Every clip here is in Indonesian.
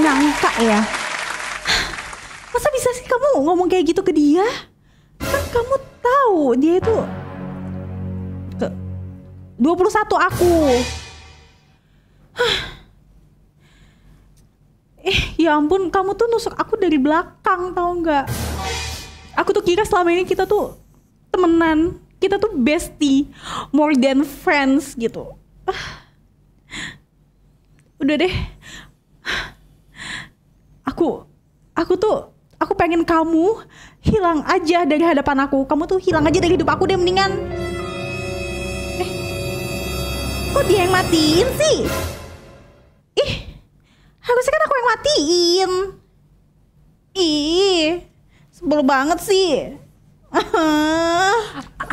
nyangka ya. Masa bisa sih kamu ngomong kayak gitu ke dia? Kan kamu tahu dia itu 21 aku. Ya ampun, kamu tuh nusuk aku dari belakang, tau nggak? Aku tuh kira selama ini kita tuh temenan, kita tuh bestie, more than friends gitu. Udah deh. Aku pengen kamu hilang aja dari hadapan aku. Kamu tuh hilang aja dari hidup aku deh mendingan. Kok dia yang matiin sih? Harusnya kan aku yang matiin. Sebel banget sih.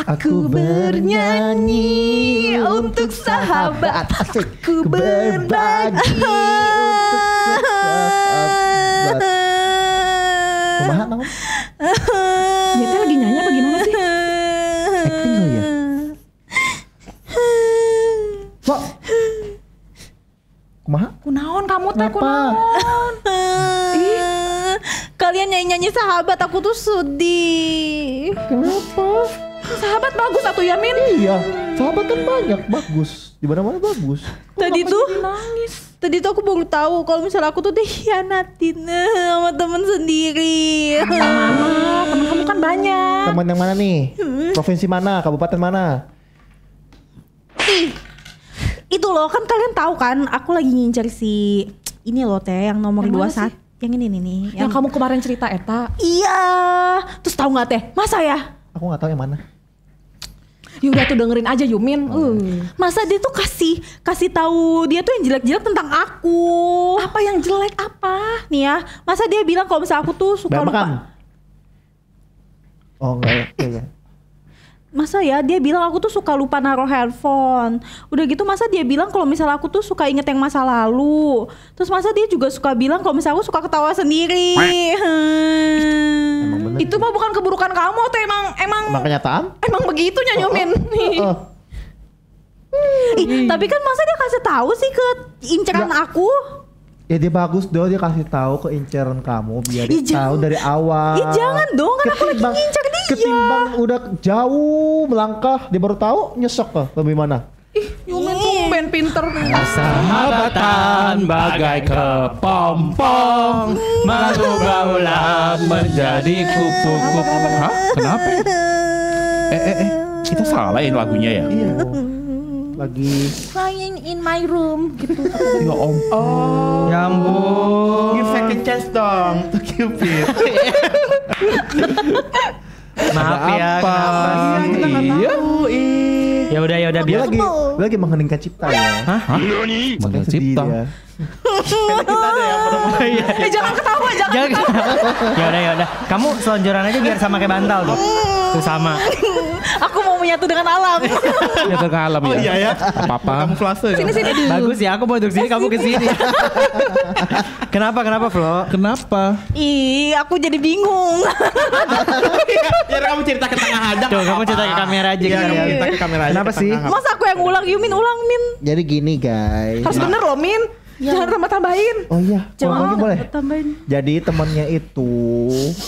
Aku bernyanyi untuk sahabat. Aku berbagi untuk sahabat. Kumaha naon? Dia tuh lagi nyanyi apa gimana sih? Acting kali ya? Kok? Kumaha? Kunaon kamu teh Kenapa? kunaon? Kalian nyanyi-nyanyi sahabat, aku tuh sedih. Kenapa? Sahabat bagus atuh ya Min. Iya, sahabat kan banyak, bagus. Di mana-mana bagus. Tadi Kenapa tuh jadi nangis? Tadi tuh aku baru tahu kalau misalnya aku tuh dikhianatin sama temen sendiri. Mama, temen kamu kan banyak. Teman yang mana nih? Provinsi mana? Kabupaten mana? Itu loh, kan kalian tahu kan aku lagi ngincer si ini loh teh yang nomor Yang mana 21. Yang ini nih. Yang kamu kemarin cerita Eta. Iya. Terus tahu nggak teh? Masa ya? Aku nggak tahu yang mana. Ya udah tuh dengerin aja Yumin. Masa dia tuh kasih tahu dia tuh yang jelek-jelek tentang aku. Apa yang jelek apa? Nih ya, masa dia bilang kalau misalnya aku tuh suka Bayar lupa. makan? Oh enggak ya? Iya. Masa ya dia bilang aku tuh suka lupa naruh handphone. Udah gitu masa dia bilang kalau misalnya aku tuh suka inget yang masa lalu. Terus masa dia juga suka bilang kalau misalnya aku suka ketawa sendiri. Emang bener. Itu mah bukan keburukan kamu tuh emang Emang kenyataan? emang begitu Yumin. Tapi kan masa dia kasih tahu sih ke inceran aku. Ya dia bagus dong, dia kasih tahu ke inceran kamu biar dia tahu dari awal. Jangan dong, kan aku lagi ngincer dia. Ketimbang udah jauh melangkah, dia baru tahu nyesek ke lebih mana? Yumin tumben pinter. Sahabatan bagai kepompong berubah-ubah menjadi kupu-kupu. Hah? Kenapa? Kita salah ya lagunya ya? Iya. Lagi Flying in my room gitu. Ya om. Ya ampun. Give second chance dong to Cupid. Maaf ya, apa? kenapa sih? Kita nggak tahu. Ya udah dia biar. lagi mengheningkan cipta ya. Hah? Makanya sedih Cipta. dia. Kita ada yang Jangan ketawa, jangan. Ya udah. Kamu selonjoran aja biar sama kayak bantal tuh. Tuh sama. Aku mau menyatu dengan alam. Ya ke alam ya. Oh iya ya. Apa-apa. Kamuflase. Sini. Bagus ya, aku mau duduk sini, kamu ke sini. Kenapa Flo? Kenapa? Ih, aku jadi bingung. Ya kamu cerita ke tengah aja. Tuh, kamu cerita ke kamera aja. Iya, gitu. cerita ke kamera aja. Kenapa ke sih? tengah. Masa aku yang ulang, Yumin ulang, Min. Jadi gini guys. Harus bener loh Min. Jangan tambah-tambahin. Oh iya, Jangan boleh. tambahin. Jadi temannya itu,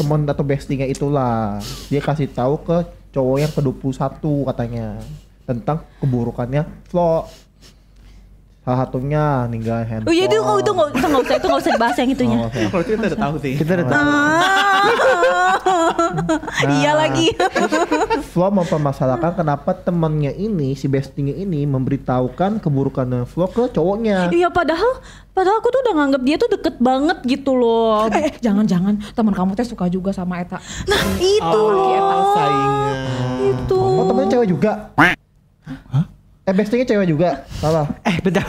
teman atau bestie-nya itulah, dia kasih tahu ke cowok yang ke-21 katanya tentang keburukannya Flo. Salah satunya ninggalin handphone. Oh iya itu nggak usah dibahas yang itunya. Oh, oke. Kalau kita udah tahu sih. Kita udah tahu. Iya lagi. Flo mempermasalahkan kenapa temannya ini, si bestie-nya ini memberitahukan keburukan Flo ke cowoknya. Iya padahal aku tuh udah nganggap dia tuh deket banget gitu loh. Jangan teman kamu teh suka juga sama Eta. Nah itu loh. Saingan. Itu. Oh temennya cewek juga? Hah? Bestie-nya cewek juga? Salah. Bentar.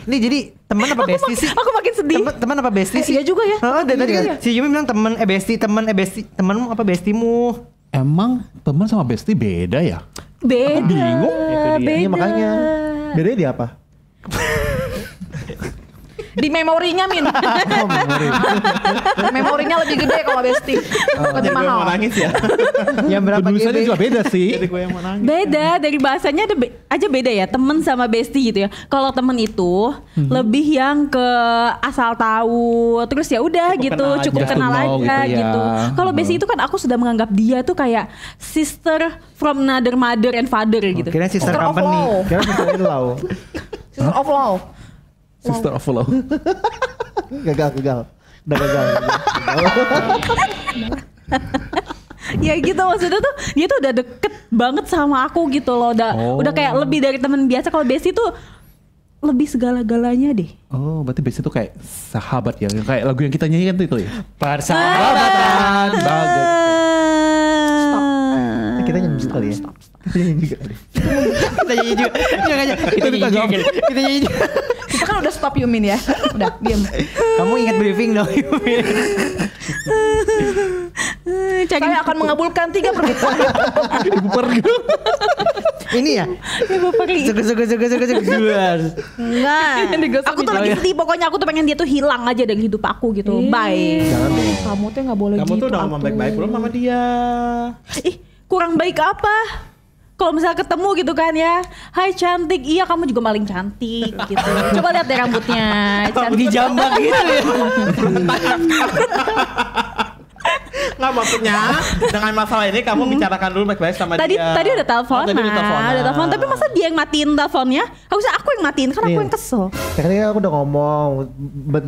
Ini jadi teman apa bestie sih? Aku makin sedih. Teman apa bestie sih? Iya juga ya. Oh, dari tadi kan si Yumi bilang teman bestie. Temanmu apa bestimu? Emang teman sama bestie beda ya? Beda. Aku bingung. Beda. Iya makanya. Bedanya dia apa? Di memorinya Min. Memorinya lebih gede kalau bestie. Lebih Jadi gue mau mahal. nangis ya. Yang berapa Penulisannya GB? juga beda sih. Jadi gue yang mau nangis. Beda dari bahasanya aja beda ya, temen sama bestie gitu ya. Kalau temen itu lebih yang ke asal tahu, terus ya udah Cukup gitu, kenal cukup aja. kenal Just to know aja gitu ya. gitu. Kalau bestie itu kan aku sudah menganggap dia tuh kayak sister from another mother and father gitu. Kira sister Sister of company. law. Kira misalnya lau. Sister of law. Sister of Love. Gagal. Udah gagal. Ya gitu maksudnya tuh dia tuh udah deket banget sama aku gitu loh, udah kayak lebih dari teman biasa. Kalau bestie tuh lebih segala-galanya deh. Oh, berarti basic itu kayak sahabat ya. Kayak lagu yang kita nyanyikan tuh itu ya. Persahabatan. Bagus. Kita nyanyi sekali ya. Kita nyanyi juga kali. Kita nyanyi juga. Kita nyanyi juga. Kita nyanyi juga. Kita kan udah stop Yumin ya. Udah, diam. Kamu ingat briefing dong. Saya akan mengabulkan 3 permintaan. Ini ya. Ibu pergi. Suka. Enggak. Aku tuh lagi sedih, pokoknya aku tuh pengen dia tuh hilang aja dari hidup aku gitu. Bye. Jangan deh. Kamu tuh nggak boleh Kamu gitu. tuh udah ngomong atuh. baik-baik belum sama dia? Ih, kurang baik apa? Kalau misalnya ketemu gitu kan ya, hai cantik, iya kamu juga paling cantik gitu. Coba lihat deh rambutnya, cantik. Dijambak gitu ya. Nggak, maksudnya dengan masalah ini kamu bicarakan dulu baik-baik sama Tadi dia. tadi udah telepon, Oh, tadi udah teleponan. ada telepon. Tapi masa dia yang matiin teleponnya? Harusnya aku yang matiin, kan aku Nih. yang kesel. Tadi aku udah ngomong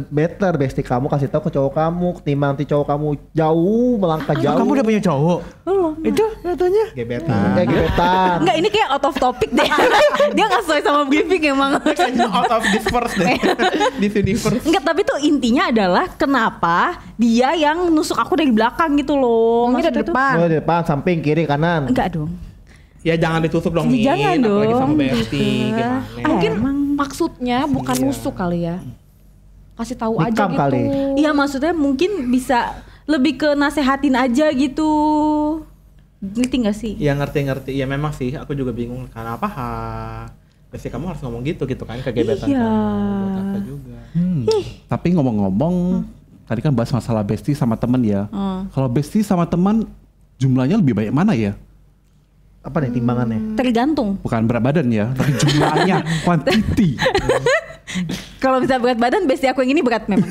better bestie kamu kasih tahu ke cowok kamu ketimbang nanti cowok kamu jauh melangkah jauh. Kamu udah punya cowok? Belum. Itu katanya. Gebetan. kayak gebetan. Enggak, ini kayak out of topic deh. Dia nggak sesuai sama briefing emang. Kayaknya out of this first deh. This universe. Enggak, tapi tuh intinya adalah kenapa dia yang nusuk aku dari belakang gitu loh. Mungkin dari Maksudnya tuh- depan. Oh, di depan, samping, kiri, kanan. Enggak dong. Ya jangan ditusuk dong, Min. Jangan Apalagi sama dong, bestie. gitu. Gimana? Mungkin Emang. maksudnya bukan nusuk kali ya. Kasih tahu aja Nikam gitu. kali. Iya, maksudnya mungkin bisa lebih ke nasehatin aja gitu. Ngerti gak sih? Ya ngerti-ngerti. Ya memang sih aku juga bingung kenapa bestie kamu harus ngomong gitu kan ke gebetan Iya. kamu. Buat apa juga. Hmm. Tapi ngomong-ngomong, tadi kan bahas masalah bestie sama temen ya. Kalau bestie sama teman jumlahnya lebih banyak mana ya? Apa nih timbangannya? Tergantung. Bukan berat badan ya, tapi jumlahnya, quantity. Kalau bisa berat badan, bestie aku yang ini berat memang.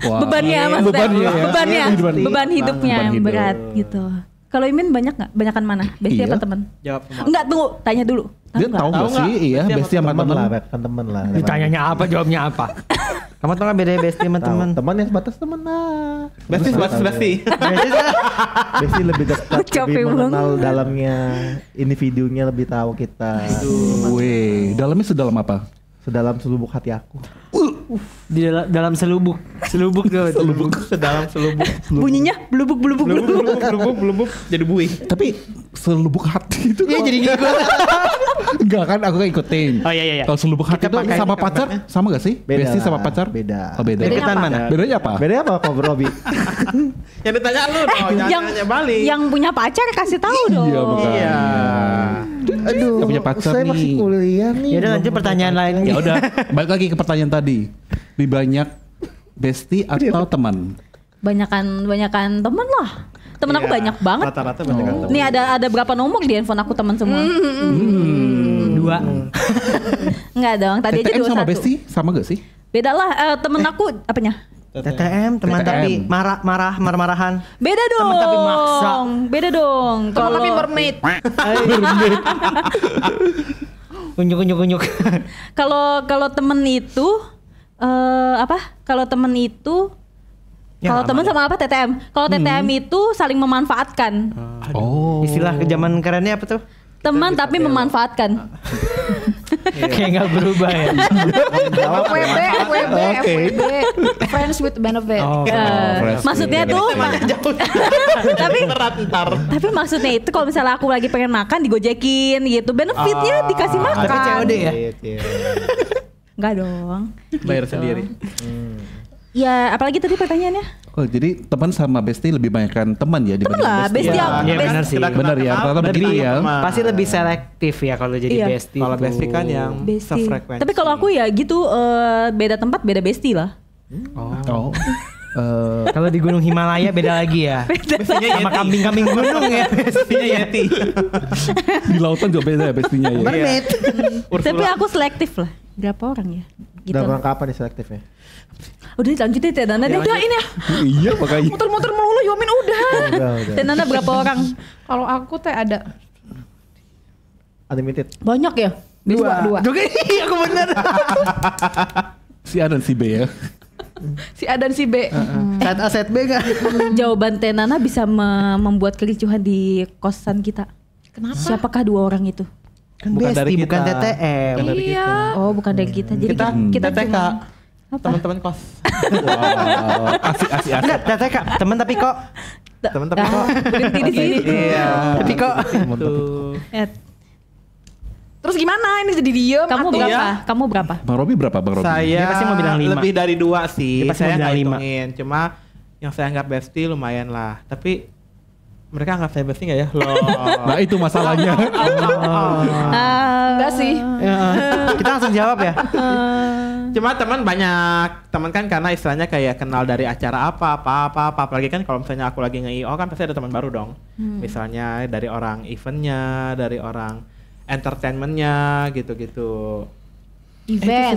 Wah. Bebannya maksudnya. Bebannya ya. Bebannya. Beban- Beban hidupnya beban hidup. berat gitu. Kalau Imin banyak nggak? Banyakan mana? Bestie Iya. apa teman? Jawab sama. Enggak, tunggu. Tanya dulu. Dia tahu nggak sih? Iya, bestie sama Temen teman. lah, kan temen lah. Ditanyanya apa, jawabnya apa? Kamu tau gak bedanya bestie sama teman? Teman yang sebatas temen lah. Bestie sebatas bestie. Bestie lebih dekat, Capek lebih mengenal banget. dalamnya, individunya lebih tahu kita. Weh, dalamnya sedalam apa? Sedalam selubuk hati aku. Di dalam selubuk tuh. Selubuk, sedalam selubuk. Bunyinya belubuk belubuk belubuk. Belubuk, jadi buih. Tapi selubuk hati itu Iya, jadi ngikut. enggak kan aku kan ikutin. Oh, iya. Kalau selubuk hati Kita itu pakai sama ini pacar kampretnya. sama gak sih? Beda Bestie sama lah, pacar? beda. Oh, beda. Bedanya Deketan apa? mana? Bedanya apa? Bedanya apa kok Robi? Yang ditanya lu dong, jangan yang nanya balik. yang punya pacar kasih tahu dong. Iya, makanya. Iya. Aduh, Nggak punya pacar saya nih. masih kuliah nih. Ya udah lanjut pertanyaan lain. Ya udah, balik lagi ke pertanyaan tadi. Lebih banyak bestie atau teman? Banyakan temen lah. Temen aku Iya, banyak banget. Rata-rata banyak kan teman. Nih ada berapa nomor di handphone aku teman semua? 2. Enggak dong, tadi aja TTM 21. sama bestie sama gak sih? Beda lah, temen aku apanya? TTM, teman TTM. tapi marah-marahan. Beda dong. Temen tapi maksa. Beda dong. Kalau tapi mermaid. Unjuk. Kalau temen itu apa? Kalau temen itu Ya, kalau temen aman sama apa TTM? Kalau TTM itu saling memanfaatkan. Oh. Istilah kejaman kerennya apa tuh? Teman tapi memanfaatkan. Kayak nggak berubah ya. FWB, Oke. FWB. Friends with benefit. Oh, fresh Maksudnya with tuh tapi ntar. tapi maksudnya itu kalau misalnya aku lagi pengen makan digojekin gitu, benefitnya dikasih makan. Tapi COD ya? Iya. Enggak dong. Bayar Gitu. sendiri. Ya, apalagi tadi pertanyaannya? Oh, jadi teman sama bestie lebih banyak kan teman ya Temen lah, bestie yang Iya, benar sih. Benar ya, rata-rata begitu ya. Pasti lebih selektif ya kalau jadi Iya. bestie. Kalau tuh. bestie kan yang bestie. sefrekuensi. Tapi kalau aku ya gitu, beda tempat beda bestie lah. Oh. Kalau di Gunung Himalaya beda lagi ya. Sama kambing-kambing gunung ya. Bestinya Yeti. Di lautan juga beda ya bestinya ya. Mermaid. Tapi aku selektif lah. Berapa orang ya? Gitu. Udah berapa kapan nih selektifnya? Udah lanjutin Teh Nana deh. Udah ini ya, Iya makanya. muter-muter melulu Yomin udah. Udah. Teh Nana berapa orang? Kalau aku teh ada Unlimited. Banyak ya? dua. Juga iya aku bener. Si A dan si B ya. Si A dan si B. Set A set B kan. Jawaban Teh Nana bisa membuat kericuhan di kosan kita. Kenapa? Siapakah dua orang itu? Kan Bukan dari bestie, bukan kita. TTM. Bukan dari Iya. Oh, bukan dari kita. Jadi Kita TTK. cuma- apa? Teman-teman kos. Wow, asik. Enggak, TTK. Temen tapi kok. Teman-teman kok. Berhenti di sini. Iya. Tapi kok. Tuh. Terus gimana ini jadi diem? Kamu atau- berapa? Iya. Kamu berapa? Bang Robi berapa Bang Robi? Saya Dia pasti mau bilang 5. lebih dari 2 sih. Dia pasti Saya mau nggak bilang 5. hitungin. Cuma yang saya anggap bestie lumayan lah. Tapi mereka anggap saya bestie nggak ya? Loh. Nah itu masalahnya. Enggak sih. Kita langsung jawab ya. Cuma teman banyak. Teman kan karena istilahnya kayak kenal dari acara apa. Apalagi kan kalau misalnya aku lagi nge-IO kan pasti ada teman baru dong. Misalnya dari orang eventnya, dari orang entertainmentnya gitu-gitu. Event.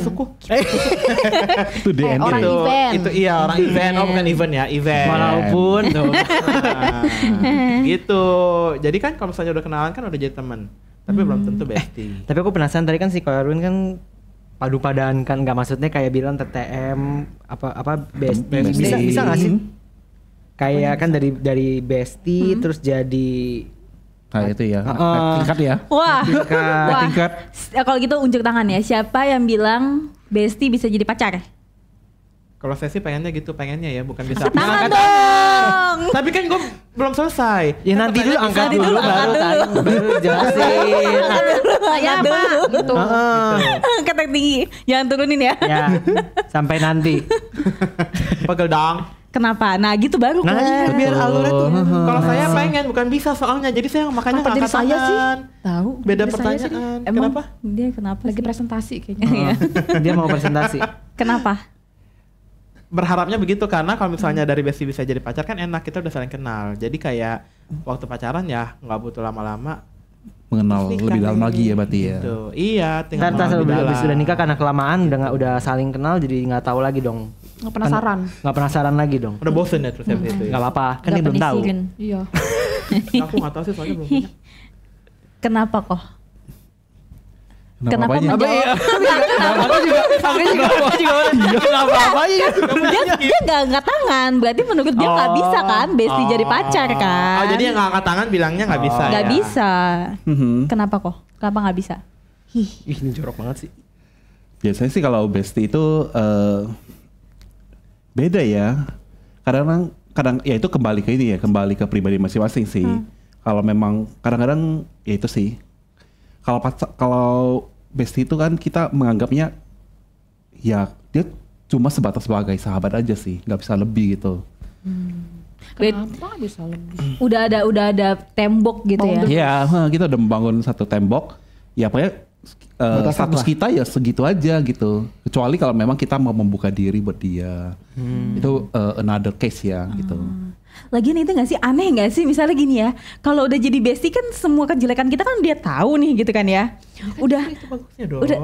Itu DND. orang Itu, event. itu iya orang event. Oh bukan event ya, event. Walaupun tuh. Nah, gitu. Jadi kan kalau misalnya udah kenalan kan udah jadi teman. Tapi belum tentu bestie. Tapi aku penasaran tadi kan si Ko Erwin kan padu-padan kan, nggak maksudnya kayak bilang TTM apa bestie. Bisa nggak sih? Kayak kan dari bestie terus jadi Nah itu ya. Tingkat ya. Wah. Wah. Tingkat. Kalau gitu unjuk tangan ya. Siapa yang bilang bestie bisa jadi pacar? Kalau saya sih pengennya gitu, pengennya ya, bukan bisa. Tangan dong. Tapi kan gue belum selesai. ya nanti dulu angkat Nanti dulu dulu, baru angkat tanya, baru jelasin. Ya dulu. Gitu. Ketek tinggi. Jangan turunin ya. Ya, sampai nanti. Pegel dong. Kenapa? Nah gitu baru Nah, kelar. biar alurnya tuh. Kalau saya pengen, bukan bisa soalnya. Jadi saya makanya Kenapa jadi ngangkat saya sih? tangan. Tahu. Beda Jadi saya sih. pertanyaan. Emang Kenapa? dia kenapa Lagi sih? presentasi kayaknya. Iya. Dia mau presentasi. Kenapa? Berharapnya begitu karena kalau misalnya dari bestie bisa jadi pacar kan enak, kita udah saling kenal. Jadi kayak waktu pacaran ya nggak butuh lama-lama. Mengenal Nikah lebih dalam nih. lagi ya berarti ya. Gitu. Iya, tinggal Ntar mengenal lebih habis dalam. sudah nikah karena kelamaan udah saling kenal jadi nggak tahu lagi dong. Nggak penasaran. Nggak penasaran lagi dong. Udah bosen ya terus habis itu. Ya. Nggak apa-apa, kan dia belum tahu. Iya. Aku nggak tahu sih soalnya belum punya. Kenapa kok? Kenapa Kenapa apanya? menjawab? Aku juga kenapa apa aja. Dia nggak angkat tangan, berarti menurut dia nggak bisa kan bestie jadi pacar kan? Oh, jadi yang nggak angkat tangan bilangnya nggak bisa Nggak ya? bisa. Mhm. Kenapa kok? Kenapa nggak bisa? Ih, ini jorok banget sih. Biasanya sih kalau bestie itu beda ya. Kadang ya itu kembali ke ini ya, kembali ke pribadi masing-masing sih. Kalau memang kadang-kadang ya itu sih. Kalau bestie itu kan kita menganggapnya ya dia cuma sebatas sebagai sahabat aja sih, nggak bisa lebih gitu. Kenapa bisa lebih? Udah ada tembok gitu ya? Iya, kita udah membangun satu tembok. Ya pokoknya Batasan status lah. kita ya segitu aja gitu. Kecuali kalau memang kita mau membuka diri buat dia, itu another case ya gitu. Lagian itu gak sih aneh gak sih misalnya gini ya, kalau udah jadi bestie kan semua kejelekan kita kan dia tahu nih gitu kan ya. Udah. Itu bagusnya dong. Udah.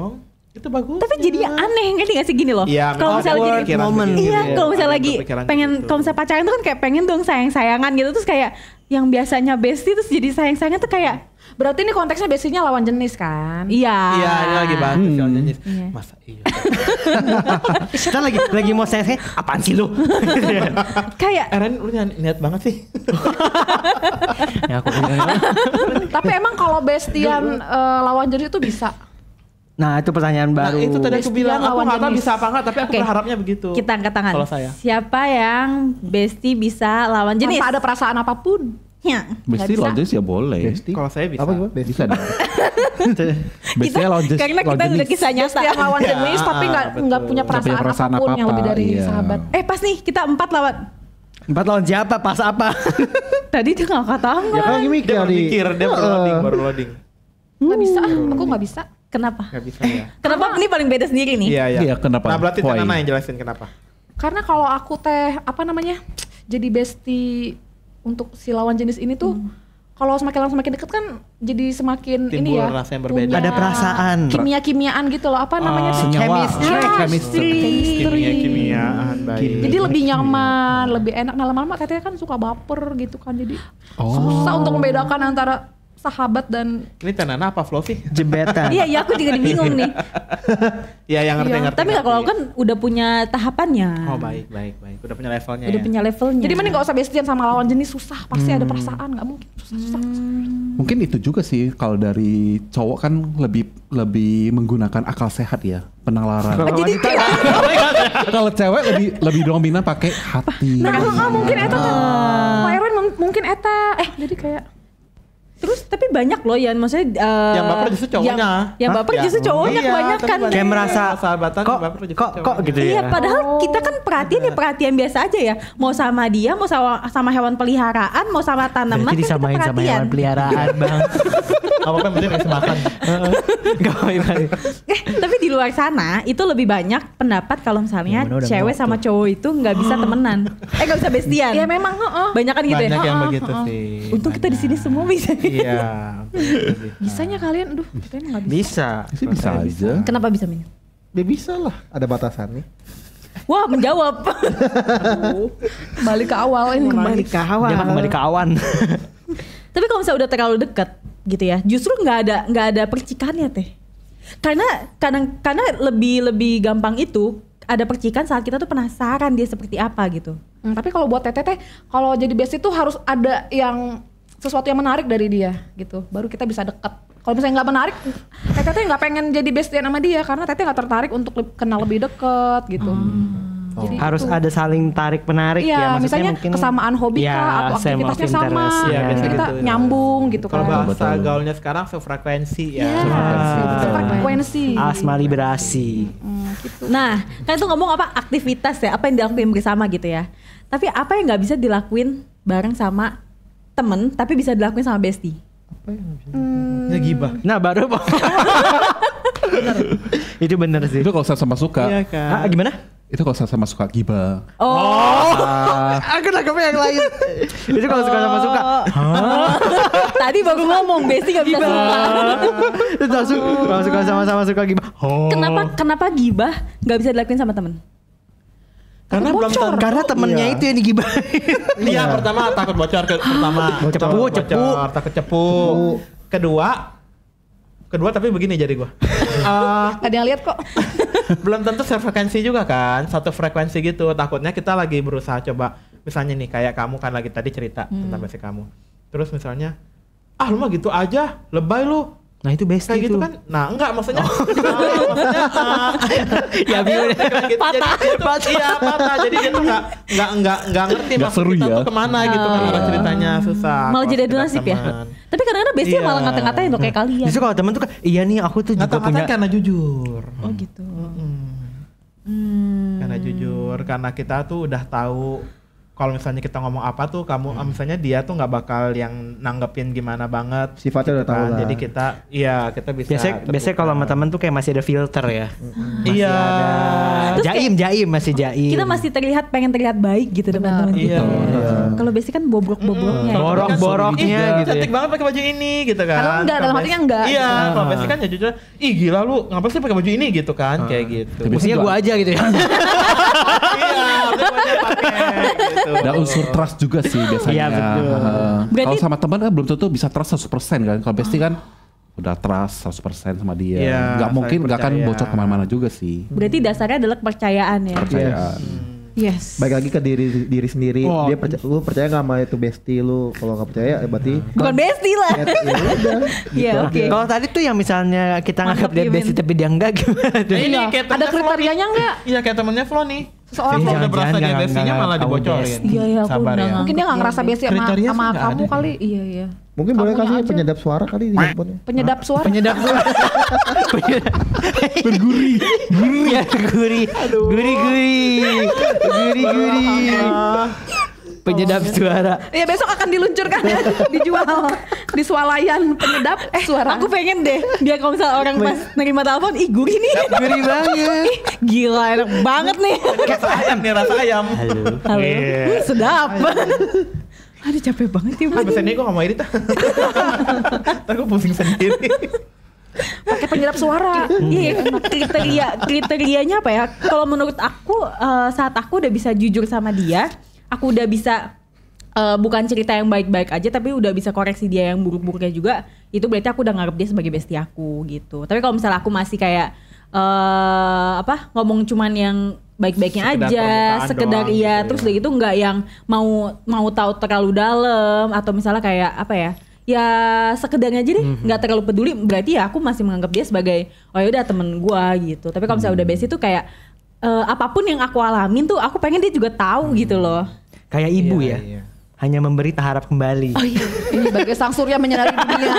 Itu bagus. Tapi jadinya aneh ngerti gak sih gini loh. Iya, Kalau misalnya awkward, jadi pikiran momen begitu. iya, kalau misalnya Ada lagi berpikiran pengen begitu. kalau misalnya pacaran tuh kan kayak pengen dong sayang-sayangan gitu terus kayak yang biasanya bestie terus jadi sayang-sayangan tuh kayak Berarti ini konteksnya basinya lawan jenis kan? iya. Iya, ini lagi bahas soal jenis. Iya. Masa iya. Kita lagi mau saya apaan sih lu? Kayak Eren lu niat banget sih. Ya aku Tapi emang kalau bestian lawan jenis itu bisa? Nah, itu pertanyaan Nah, baru. itu tadi aku Bestie bilang, yang aku lawan nggak tahu jenis. bisa apa enggak, tapi aku Oke. berharapnya begitu. kita angkat tangan. Kalau saya. Siapa yang bestie bisa lawan jenis? Tanpa ada perasaan apapun. Ya. Bestie lawan jenis ya boleh. Bestie. Kalau saya bisa. Apa gimana? Bestie. Bisa dong. Bestie lawan jenis. Karena kita udah kisah nyata. Yang lawan jenis tapi nggak punya perasaan apapun yang lebih dari iya. sahabat. Pas nih kita 4 lawan. 4 lawan siapa? Pas apa? Tadi dia ngangkat tangan. Ya kan lagi mikir Dia baru di. mikir, dia baru loading. Nggak bisa, aku nggak bisa. Kenapa? Gak bisa ya. Kenapa ini paling beda sendiri nih? Iya, iya. Iya, kenapa? Nah, berarti Why? Nana yang jelasin kenapa. Karena kalau aku jadi bestie untuk si lawan jenis ini tuh, kalau semakin lama semakin deket kan jadi semakin ini Timbul ya. rasa yang berbeda. punya Ada perasaan. Kimia-kimiaan gitu loh. Apa namanya sih? Senyawa. Chemistry. Kimia-kimiaan baik. Jadi lebih nyaman, lebih enak. Nah lama-lama teteh kan suka baper gitu kan. Jadi susah untuk membedakan antara sahabat dan Ini Nana apa Flo sih? Jebetan. Iya, aku juga bingung nih. Iya, yang ngerti-ngerti. Tapi nggak, kalau kan udah punya tahapannya. Oh, baik. Udah punya levelnya Udah ya. punya levelnya. jadi mending gak usah bestian sama lawan jenis, susah. Pasti ada perasaan, nggak mungkin. Susah. Mungkin itu juga sih kalau dari cowok kan lebih menggunakan akal sehat ya, penalaran. Jadi Kalau cewek lebih dominan pakai hati. Nah, mungkin eta tuh. Pak Erwin mungkin eta. Jadi kayak terus tapi banyak loh yang maksudnya Yang baper justru cowoknya. Yang baper Hah? justru cowoknya Iya, kebanyakan. tapi banyak. Kayak merasa sahabatan kok baper justru kok cowoknya. gitu Iya, ya. padahal kita kan perhatian biasa aja ya. Mau sama dia, mau sama hewan peliharaan, mau sama tanaman, Berarti kan kita disamain sama perhatian. hewan peliharaan, Bang. Apa-apa yang penting kasih makan. Gak apa-apa. Tapi di luar sana itu lebih banyak pendapat kalau misalnya Ya, udah cewek ngotot. sama cowok itu nggak bisa temenan. Nggak bisa bestian. ya memang Banyak kan gitu Banyak ya. yang begitu sih. Untung kita di sini semua bisa. Iya. bisanya kalian, aduh kita nggak bisa. Bisa. Sih bisa aja. Kenapa bisa, Min? Ya bisa lah, ada batasannya. Wah, menjawab. Kembali ke awal ini. Kembali ke awal. Jangan kembali ke awan. Tapi kalau misalnya udah terlalu dekat gitu ya, justru nggak ada percikannya teh. Karena lebih gampang itu ada percikan saat kita tuh penasaran dia seperti apa gitu. Tapi kalau buat teteh kalau jadi bestie tuh harus ada yang sesuatu yang menarik dari dia gitu. Baru kita bisa deket. Kalau misalnya nggak menarik, teteh nggak pengen jadi bestie sama dia karena teteh nggak tertarik untuk kenal lebih deket gitu. Jadi Harus itu. ada saling tarik menarik Iya, ya. Maksudnya misalnya mungkin kesamaan hobi ya, kah atau same of aktivitasnya sama, interest. Iya, biasa kita gitu. nyambung gitu Kalau kan. bahasa Betul. gaulnya sekarang sefrekuensi ya. Frekuensi. asma liberasi. Gitu. Nah, kan itu ngomong apa aktivitas ya, apa yang dilakuin bersama gitu ya. Tapi apa yang nggak bisa dilakuin bareng sama temen, tapi bisa dilakuin sama bestie? Ya gibah. Nah baru itu bener sih. Itu kalau sama suka. Iya kan. Gimana? Itu kalau sama suka gibah. Aku nangkepnya yang lain. Itu kalau suka sama suka. Tadi baru ngomong bestie nggak bisa suka. Itu langsung kalau suka sama suka gimana? Kenapa gibah nggak bisa dilakuin sama temen? Karena belum tentu. Karena temennya Iya. itu yang digibahin. Iya, pertama takut bocor pertama. Cepu. Takut cepu. Kedua tapi begini jadi gua. Ada yang lihat kok. Belum tentu sefrekuensi juga kan, satu frekuensi gitu. Takutnya kita lagi berusaha coba, misalnya nih kayak kamu kan lagi tadi cerita tentang basic kamu. Terus misalnya, lu mah gitu aja, lebay lu. Nah itu bestie Kayak gitu tuh. kan. Nah, enggak maksudnya. Ya bingung. Patah. Iya, patah. Jadi dia tuh enggak ngerti Nggak maksud seru kita ya. tuh kemana gitu kan arah ceritanya susah. Malah Kalau jadi adu sekedar nasib ya. teman. Tapi kadang-kadang bestie Iya. malah ngata-ngatain tuh kayak kalian. Justru kalau temen tuh kan, iya nih aku tuh juga Ngata-ngatain punya. karena jujur. Oh gitu. Karena jujur, karena kita tuh udah tahu kalau misalnya kita ngomong apa tuh kamu misalnya dia tuh nggak bakal yang nanggepin gimana banget. Sifatnya udah tahu lah. Jadi kita kita bisa. Biasanya kalau sama temen tuh kayak masih ada filter ya. Iya. Terus Jaim masih jaim. Kita masih pengen terlihat baik gitu depan teman Iya. kita. Kalau bestie kan bobrok-bobroknya. ya. Borok-boroknya Iya, gitu cantik ya. banget pakai baju ini gitu kan. Kalau enggak, dalam artinya enggak. Iya, kalau biasanya kan ya jujur, ih gila lu ngapain sih pakai baju ini gitu kan, kayak gitu. Maksudnya gua aja gitu ya. Iya, biasanya pakai gitu. Ada unsur trust juga sih biasanya. Iya, betul. Berarti- Kalau sama teman kan belum tentu bisa trust 100% kan. Kalau bestie kan udah trust 100% sama dia. Iya, Nggak mungkin saling nggak akan percaya. bocor kemana-mana juga sih. Berarti dasarnya adalah kepercayaan ya. Percayaan. Yes. Baik lagi ke diri sendiri. Oh. Lu percaya nggak sama itu bestie lu? Kalau nggak percaya, berarti Bukan bestie lah. ya udah. Gitu Iya, aja. oke. Kalau tadi tuh yang misalnya kita Mantap, nganggap dia Yumin. bestie tapi dia enggak gimana tuh? Ini kayak Ada temennya Flo kriterianya nih. enggak? Iya, kayak temennya Flo nih. seseorang Kalau tuh udah berasa dia bestinya malah dibocorin. Iya, iya, aku Sabar udah ya. nggak mungkin dia nggak ngerasa besti sama, Kriteria sih sama nggak kamu ada. kali. Iya iya. Mungkin boleh Kamunya kasih aja. penyedap suara kali di handphonenya. Penyedap suara. Penyedap suara. Bergurih. Ya, gurih. Gurih. Penyedap suara. Iya besok akan diluncurkan ya, dijual di swalayan penyedap suara. Aku pengen deh biar kalau misalnya orang pas nerima telepon, ih gurih nih. Gurih banget. Ih, gila enak banget nih. Rasa ayam nih, rasa ayam. Halo. Halo. Iya. Sedap. Aduh capek banget ya. Ah, besok ini gue gak mau edit. Ntar gue pusing sendiri. Pakai penyedap suara. Iya, kriterianya apa ya? Kalau menurut aku saat aku udah bisa jujur sama dia, aku udah bisa bukan cerita yang baik-baik aja, tapi udah bisa koreksi dia yang buruk-buruknya juga. Itu berarti aku udah nganggap dia sebagai bestie aku gitu. Tapi kalau misalnya aku masih kayak ngomong cuman yang baik-baiknya Sekedar aja, permukaan sekedar doang iya, gitu terus ya. udah gitu nggak yang mau tahu terlalu dalam atau misalnya kayak apa ya? Ya sekedarnya aja deh, nggak terlalu peduli. Berarti ya aku masih menganggap dia sebagai oh ya udah temen gua gitu. Tapi kalau misalnya udah bestie tuh kayak apapun yang aku alamin tuh aku pengen dia juga tahu gitu loh. Kayak ibu Iya, ya. iya. Hanya memberi tak harap kembali. Oh iya, ini bagai sang surya menyinari dunia.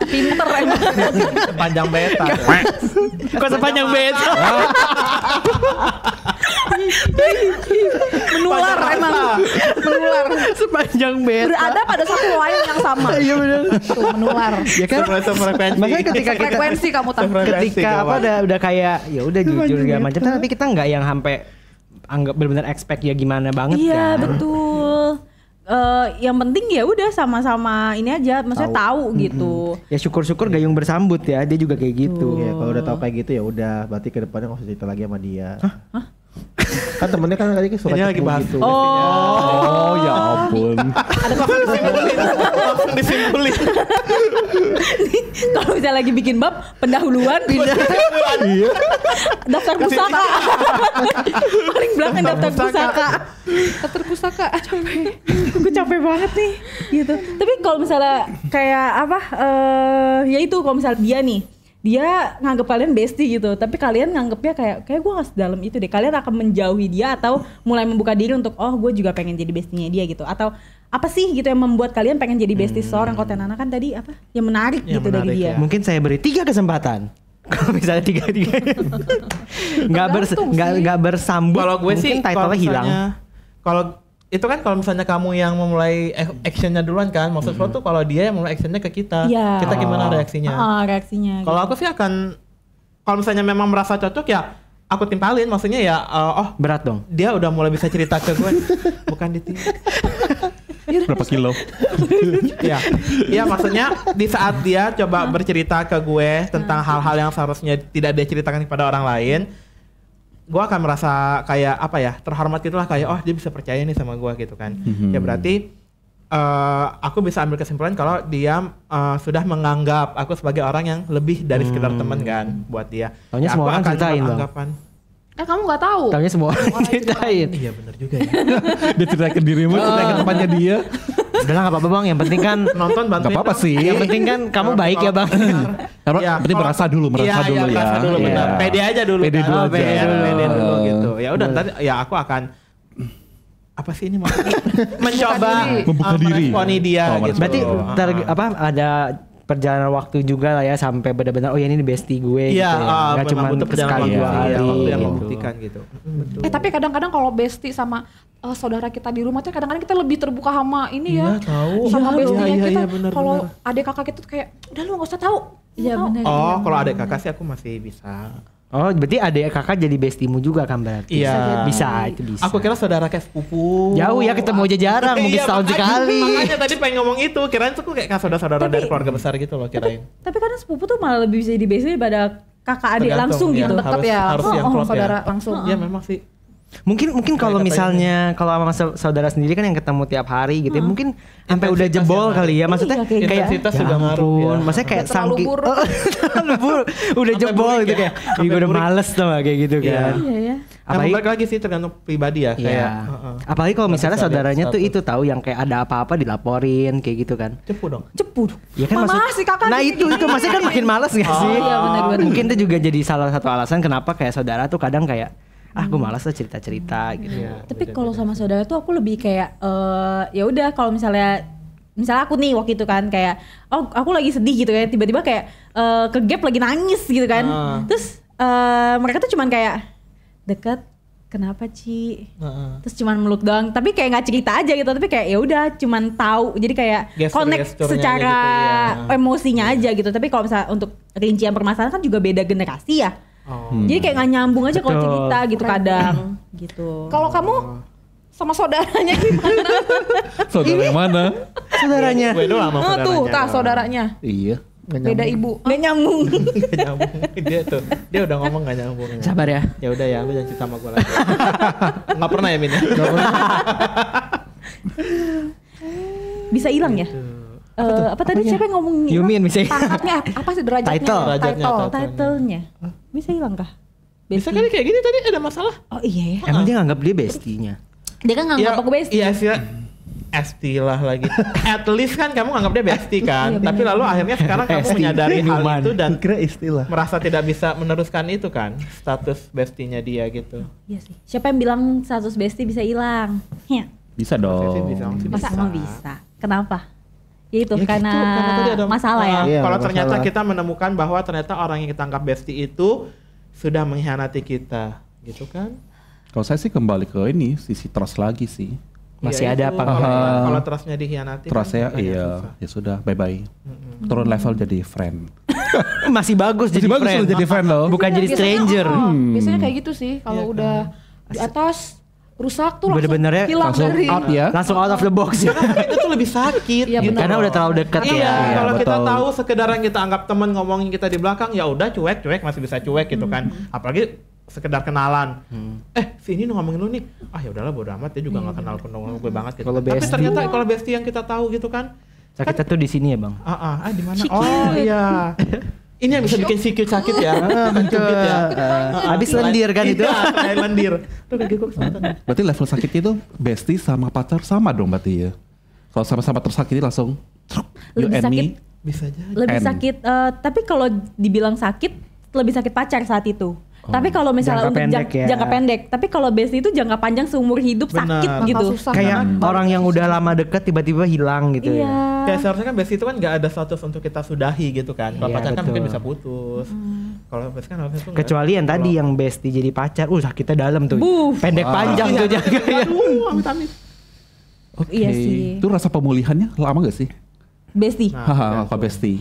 Pinter emang. Sepanjang beta. Kok sepanjang beta? Menular emang. Menular. Sepanjang beta. Berada pada satu layang yang sama. Iya benar. Tuh menular. Ya kan? Frekuensi. Makanya ketika kita Frekuensi kamu tahu. ketika apa udah kayak ya udah jujur segala macam, tapi kita nggak yang sampai anggap benar-benar expect ya gimana banget Iya kan. betul. Yang penting ya udah sama-sama ini aja, maksudnya tahu gitu. Ya syukur-syukur gayung bersambut ya, dia juga kayak gitu. Iya, kalau udah tahu kayak gitu ya udah, berarti ke depannya nggak usah cerita lagi sama dia. Kan temennya kan tadi suka Ini lagi cepu bahas gitu. Oh ya ampun. Langsung disimpulin. Kalau misalnya lagi bikin bab pendahuluan, Iya. daftar pusaka. Paling belakang daftar pusaka. Daftar pusaka. Gue capek banget nih gitu. Tapi kalau misalnya kayak apa ya itu kalau misalnya dia nganggap kalian bestie gitu, tapi kalian nganggapnya kayak gue nggak sedalam itu deh. Kalian akan menjauhi dia atau mulai membuka diri untuk oh gue juga pengen jadi bestinya dia gitu, atau apa sih gitu yang membuat kalian pengen jadi bestie seorang? Kalau Tenana kan tadi apa yang menarik Yang gitu dari menarik, dia. ya. Mungkin saya beri 3 kesempatan. Kalau misalnya 3 nggak bersambut, Kalau gue mungkin sih title-nya hilang. Kalau itu kan kalau misalnya kamu yang memulai actionnya duluan kan, maksud lo tuh kalau dia yang mulai actionnya ke kita, Iya. kita gimana reaksinya? Reaksinya. Kalau aku sih akan, kalau misalnya memang merasa cocok ya aku timpalin, maksudnya ya oh Berat dong. dia udah mulai bisa cerita ke gue, bukan Berapa kilo? ya, ya maksudnya di saat dia coba bercerita ke gue tentang hal-hal yang seharusnya tidak dia ceritakan kepada orang lain, gue akan merasa kayak apa ya, terhormat gitulah, kayak oh dia bisa percaya nih sama gue gitu kan. Ya berarti aku bisa ambil kesimpulan kalau dia sudah menganggap aku sebagai orang yang lebih dari sekedar teman kan buat dia. Taunya Ya, semua aku orang akan ceritain, Bang. beranggapan, Kamu nggak tahu. Taunya semua orang ceritain. iya benar juga ya. Dia cerita ke dirimu, cerita ke temannya dia. Udah lah nggak apa-apa bang, yang penting kan Nonton bantuin. Gak apa-apa dong. sih. yang penting kan kamu baik ya bang. Karena Iya, penting kalau- merasa dulu, merasa iya, dulu ya. merasa dulu Iya. benar. Pede aja dulu. Pede kan. dulu Oh, aja. pede dulu gitu. Ya udah ntar ya aku akan apa sih ini maksudnya? Mencoba Membuka diri. meresponi dia Oh, gitu. Berarti ada perjalanan waktu juga lah ya sampai benar-benar oh ya ini bestie gue Iya, gitu ya. Nggak memang cuma butuh perjalanan sekali waktu, dua iya, kali waktu yang gitu. membuktikan gitu. Betul. Tapi kadang-kadang kalau bestie sama saudara kita di rumah tuh kadang-kadang kita lebih terbuka sama ini ya. Iya, tahu. Sama Iya, bestie iya, kita. iya, benar, Kalau benar. adik kakak kita tuh kayak udah lu nggak usah tahu. Iya Tahu. benar. Oh, kalau adik kakak sih aku masih bisa. Oh berarti adik kakak jadi bestimu juga kan berarti? Iya. Bisa itu bisa. Aku kira saudara kayak sepupu. Jauh ya, ketemu aja jarang, mungkin Iya, setahun makanya- sekali. Makanya tadi pengen ngomong itu, kirain tuh kayak saudara-saudara dari keluarga besar gitu loh kirain. Tapi kadang sepupu tuh malah lebih bisa di bestie daripada kakak adik Tergantung, langsung ya. gitu. Deket ya. Harus yang close saudara ya. langsung. Iya memang sih. Mungkin kalau Kayak misalnya kalau sama saudara sendiri kan yang ketemu tiap hari gitu ya, mungkin sampai udah Intensitas jebol yang kali ya, maksudnya Iya, kayak kayak intensitas ya juga ngaruh ampun, ya. maksudnya kayak Udah terlalu saking buruk. terlalu buruk, udah Sampai jebol burik gitu ya. kayak, Sampai ih gue udah burik. males tuh kayak gitu Iya. kan. Iya ya. Yang Apalagi balik lagi sih tergantung pribadi ya kayak. Iya. heeh. Apalagi kalau Nggak misalnya bisa lihat saudaranya tuh status. itu tahu yang kayak ada apa-apa dilaporin kayak gitu kan. Cepu dong. Cepu dong. Ya kan Mama, maksud- si kakak nah gini, itu masih kan makin males gak sih? iya, benar-benar. Mungkin itu juga jadi salah satu alasan kenapa kayak saudara tuh kadang kayak gue malas lah cerita-cerita gitu. Tapi kalau sama saudara tuh aku lebih kayak ya udah kalau misalnya aku nih waktu itu kan kayak aku lagi sedih gitu ya, tiba-tiba kayak ke gap lagi nangis gitu kan. Terus mereka tuh cuman kayak deket, kenapa Ci? Terus cuman meluk doang, tapi kayak nggak cerita aja gitu, tapi kayak ya udah cuman tahu, jadi kayak connect secara gitu, emosinya aja gitu. Tapi kalau misalnya untuk rincian permasalahan kan juga beda generasi ya. Jadi kayak nggak nyambung aja kalau cerita gitu kadang gitu. Kalau kamu sama saudaranya gimana? Saudara yang mana? Saudaranya. Gue doang sama saudaranya. Tuh, saudaranya. Iya. Beda ibu. Nggak nyambung. Gak nyambung. Dia udah ngomong gak nyambung. Sabar ya. Ya udah ya, lu jangan cerita sama gue lagi. Nggak pernah ya Min ya? Bisa hilang ya? Apa tadi siapa yang ngomong? Yumin misalnya. Pangkatnya apa sih derajatnya? Title-nya. Bisa hilang kah? Bisa kali kayak gini tadi ada masalah. Oh iya ya. Emang dia nganggap dia bestinya. Dia kan nganggap aku bestie. Iya sih. Estilah lagi. At least kan kamu nganggap dia bestie kan. Tapi lalu akhirnya sekarang kamu menyadari hal itu dan Kira istilah. merasa tidak bisa meneruskan itu kan. Status bestinya dia gitu. Iya sih. Siapa yang bilang status bestie bisa hilang? Ya. Bisa Saya sih dong. bisa. Masa bisa? Kenapa? Ya itu Ya karena gitu, karena tadi ada masalah ya. Iya, kalau masalah. ternyata kita menemukan bahwa ternyata orang yang kita anggap bestie itu sudah mengkhianati kita, gitu kan? Kalau saya sih kembali ke ini sisi trust lagi sih. Masih Iya, ada itu. apa Kalau enggak? kalau trustnya dikhianati Trust kan saya makanya iya susah. ya sudah bye bye. Turun level jadi friend. Masih bagus jadi bagus friend. loh jadi friend loh. Bukan jadi stranger. Biasanya kayak gitu sih. Kalau Iya udah di atas rusak tuh langsung Bener-bener ya, hilang langsung dari. out ya. Langsung out of the box ya. Itu tuh lebih sakit. Iya, gitu. benar. Karena udah terlalu dekat Iya, ya. kalau kita betul. tahu sekedar yang kita anggap teman ngomongin kita di belakang, ya udah cuek masih bisa cuek gitu kan. Apalagi sekedar kenalan. Si ini ngomongin lu nih. Ah ya udahlah bodo amat, dia juga nggak kenal gue banget gitu. Kalau Tapi bestie- ternyata kalau bestie yang kita tahu gitu kan. Sakitnya tuh di sini ya, Bang. Di mana? Oh iya. Ini yang bisa bikin sikit sakit ya. Mencubit ya. Habis lendir kan itu. Iya, kayak lendir. Tuh kaki gue kesempatan. Berarti level sakitnya itu bestie sama pacar sama dong berarti ya. Kalau sama-sama tersakiti langsung you Lebih and sakit. me. Bisa jadi. Lebih N. sakit. Tapi kalau dibilang sakit, lebih sakit pacar saat itu. Tapi kalau misalnya Jangka untuk pendek ya. jangka pendek, tapi kalau bestie itu jangka panjang seumur hidup sakit Benar. gitu. Bakal susah. Kayak orang yang udah lama deket tiba-tiba hilang gitu Iya. ya. Kayak seharusnya kan bestie itu kan nggak ada status untuk kita sudahi gitu kan. Kalau Iya, pacar kan mungkin betul. bisa putus. Kalau bestie kan harusnya tuh nggak. Kecuali yang tadi yang bestie jadi pacar, sakitnya dalam tuh. Buh. Pendek panjang tuh jaga ya. Aduh, amit-amit. Oke. Iya sih. Itu rasa pemulihannya lama gak sih? Bestie. Haha, kalau bestie.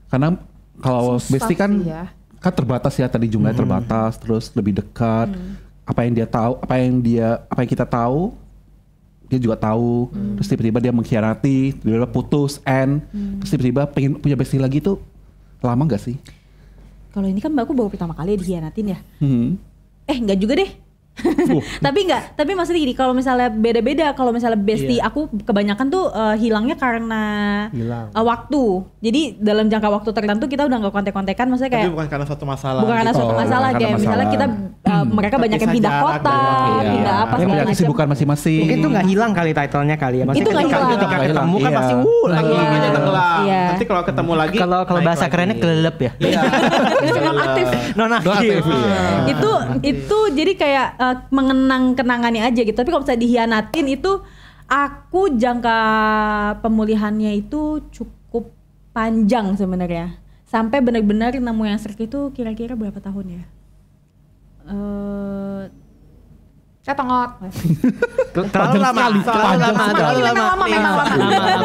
Karena kalau Susah bestie kan sih ya. kan terbatas ya tadi jumlahnya terbatas, terus lebih dekat. Apa yang dia tahu, apa yang kita tahu, dia juga tahu. Terus tiba-tiba dia mengkhianati, tiba-tiba putus, terus tiba-tiba pengen punya bestie lagi tuh lama gak sih? Kalau ini kan aku baru pertama kali dikhianatin ya. Hmm. Enggak juga deh. Tapi maksudnya gini, kalau misalnya beda-beda, kalau misalnya bestie aku kebanyakan tuh hilangnya karena Hilang. waktu. Jadi dalam jangka waktu tertentu kita udah nggak kontek-kontekan, maksudnya Tapi kayak bukan karena suatu masalah. bukan karena gitu. suatu Oh, masalah, karena kayak misalnya masalah. kita mereka banyak yang pindah Terpisah kota, jarak dan waktu. pindah Iya. apa Yang segala punya macam. kesibukan masing-masing. Mungkin tuh nggak hilang kali titlenya kali ya. Maksudnya Itu nggak ketika hilang. ketemu kan Iya. pasti lagi. Tenggelam aja tenggelam. Iya. Nanti kalau ketemu lagi. Kalau naik bahasa lagi. kerennya kelelep ya. Iya. Aktif. Nonaktif. Itu jadi kayak mengenang kenangannya aja gitu. Tapi kalau misalnya dihianatin itu aku jangka pemulihannya itu cukup panjang sebenarnya. Sampai benar-benar nemu yang serik itu kira-kira berapa tahun ya? Saya tengok. Terlalu lama. Terlalu lama. Memang lama.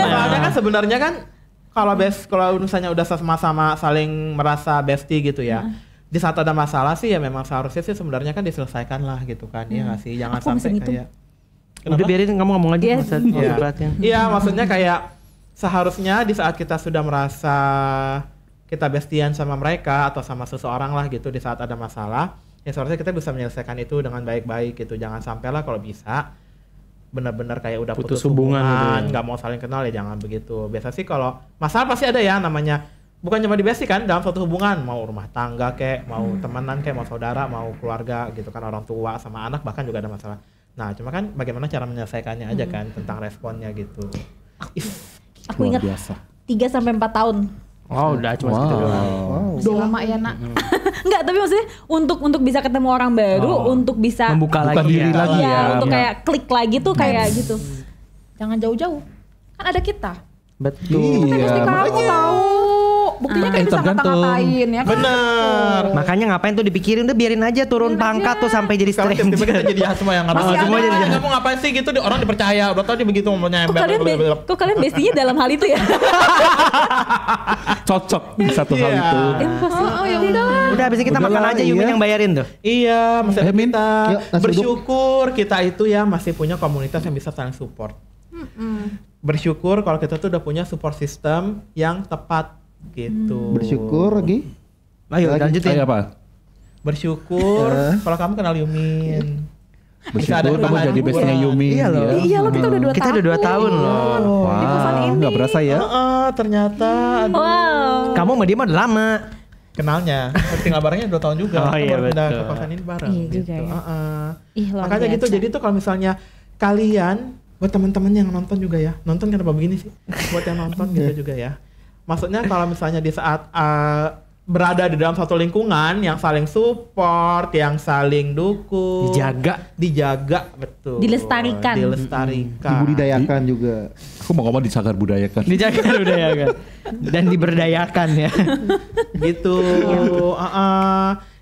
Soalnya kan sebenarnya kan kalau misalnya udah sama-sama saling merasa bestie gitu ya. Di saat ada masalah sih ya memang seharusnya sih sebenarnya kan diselesaikan lah gitu kan. Iya nggak sih? Jangan Aku sampai mesin itu. kayak Udah biarin kamu ngomong aja. Yes. Maksud Iya. perhatian. Iya, maksudnya kayak seharusnya di saat kita sudah merasa kita bestian sama mereka atau sama seseorang lah gitu di saat ada masalah, ya seharusnya kita bisa menyelesaikan itu dengan baik-baik gitu. Jangan sampai lah kalau bisa benar-benar kayak udah putus hubungan, gitu ya. nggak mau saling kenal ya jangan begitu. Biasa sih kalau masalah pasti ada ya namanya. Bukan cuma di bestie kan, dalam suatu hubungan mau rumah tangga kayak, mau temenan kayak, mau saudara, mau keluarga gitu kan, orang tua sama anak bahkan juga ada masalah. Nah, cuma kan bagaimana cara menyelesaikannya aja kan tentang responnya gitu. Aku ingat Luar biasa. 3 sampai 4 tahun. Oh udah cuma segitu doang. Masih lama ya nak. Enggak, tapi maksudnya untuk bisa ketemu orang baru, untuk bisa Membuka Buka lagi diri ya. lagi ya, ya. untuk kayak klik lagi tuh kayak gitu. Jangan jauh-jauh. Kan ada kita. Betul. Kita pasti kamu tahu. Buktinya kan bisa tergantung. ngata-ngatain ya kan. Bener. Makanya ngapain tuh dipikirin, udah biarin aja turun pangkat tuh sampai jadi Sekarang tiba-tiba kita stranger. jadi jahat semua yang Masih ngapain. ada. Semua jadi jahat. Kamu ngapain sih gitu, orang dipercaya. Udah tau dia begitu ngomongnya. Kok kalian bestinya dalam hal itu ya? Cocok di satu hal Iya. itu. Oh ya udah. Udah abis ini kita Udahlah, makan aja, Yumin iya. yang bayarin tuh. Iya, masih ada Min. kita. Yuk, nasi Bersyukur kita itu ya masih punya komunitas yang bisa saling support. Bersyukur kalau kita tuh udah punya support system yang tepat gitu. Bersyukur lagi. Ayo Lagi. lanjutin. Kayak apa? Bersyukur kalau kamu kenal Yumin. Bisa ada Bersyukur kamu bahan jadi bestnya buat. Yumi. Iya loh. Iya loh kita udah 2 tahun. Kita udah 2 tahun loh. Di kosan Wah, ini. nggak berasa ya? Ternyata aduh, Wow. Kamu sama dia mah udah lama. kenalnya. Tinggal barengnya 2 tahun juga. Oh, Kita iya, baru pindah betul. ke kosan ini bareng. Iya juga gitu. ya. Ih, luar Makanya gitu. biasa. Jadi tuh kalau misalnya kalian buat teman-teman yang nonton juga ya. Nonton kenapa begini sih? Buat yang nonton gitu juga ya. Maksudnya kalau misalnya di saat berada di dalam satu lingkungan yang saling support, yang saling dukung, dijaga betul, Dilestarikan. Dibudidayakan juga. Aku mau ngomong dicagar budayakan. Dijaga budaya kan. Dan diberdayakan ya. gitu.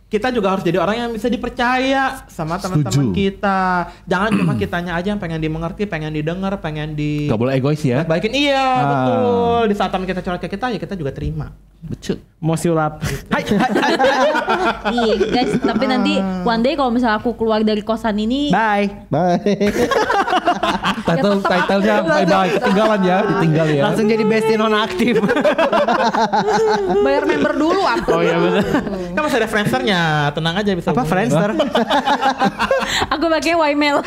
Kita juga harus jadi orang yang bisa dipercaya sama teman-teman Setuju. kita. Jangan cuma kitanya aja yang pengen dimengerti, pengen didengar, pengen di Gak boleh egois ya. baikin. Iya, betul. Di saat teman kita curhat ke kita, ya kita juga terima. Betul. Mau sulap. Iya guys, tapi nanti one day kalau misalnya aku keluar dari kosan ini, Bye. Bye. Title-nya bye-bye. Ketinggalan ya, ditinggal ya. Langsung jadi bestie nonaktif. Bayar member dulu aku. Oh iya betul. Kan masih ada Friendster-nya, tenang aja bisa. Apa hubungin. Friendster? aku pakai Ymail.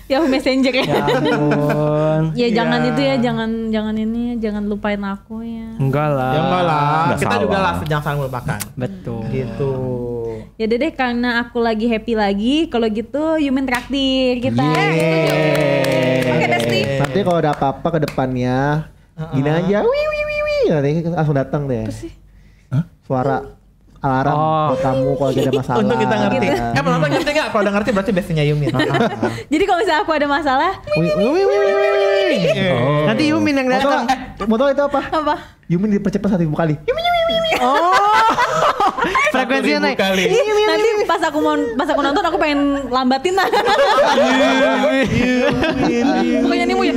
Yahoo Messenger ya. Ya ampun. Ya Iya. jangan itu ya, jangan ini, jangan lupain aku ya. Enggak lah. Ya enggak lah, Nggak kita salah. juga lah jangan saling melupakan. Betul. Gitu. Ya udah deh, karena aku lagi happy lagi, kalau gitu Yumin traktir kita. Oke Desti. Nanti kalau ada apa-apa ke depannya, gini aja. Wih. Nanti langsung datang deh. Suara alarm buat kamu kalau ada masalah. Untuk kita ngerti. Gitu. Penonton ngerti nggak? Kalau udah ngerti berarti bestinya Yumin. Jadi kalau misalnya aku ada masalah, Nanti Yumin yang datang. Mau tau itu apa? apa? Yumin dipercepat 1.000 kali. Frekuensinya 1.000 naik. kali. Nanti pas aku nonton aku pengen lambatin lah. Bukannya nimu ya?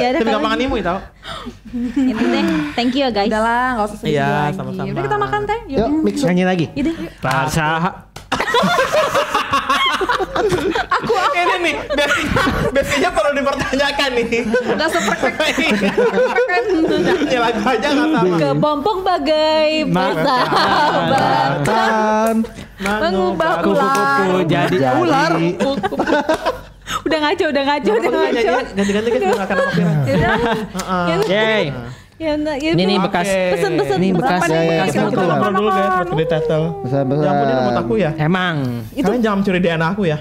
Ya udah Tapi kalau gampang animu tau. itu deh. Thank you ya guys. Udah lah, nggak usah sedih Iya, lagi. sama-sama. Udah kita makan teh. Yuk, mix up. Nyanyi lagi. Gitu. Rasa Ini nih, bestinya perlu dipertanyakan nih. Udah sefrekuensi. Nyanyi lagu aja nggak sama. Kepompong bagai persahabatan. Kan. Mengubah kupu-kupu ular. jadi ular. Udah ngaco. Ganti-ganti guys, nggak akan apa Ya udah. Ya udah. Yeay. Ya udah. Ya Ini udah. bekas. Pesen. Ini bekas. Apa nih? bekas Kita foto. makan Kita dulu guys, buat di title. Pesan-pesan. Ya ampun, ini rambut aku ya. Emang. Kalian jangan mencuri DNA aku ya.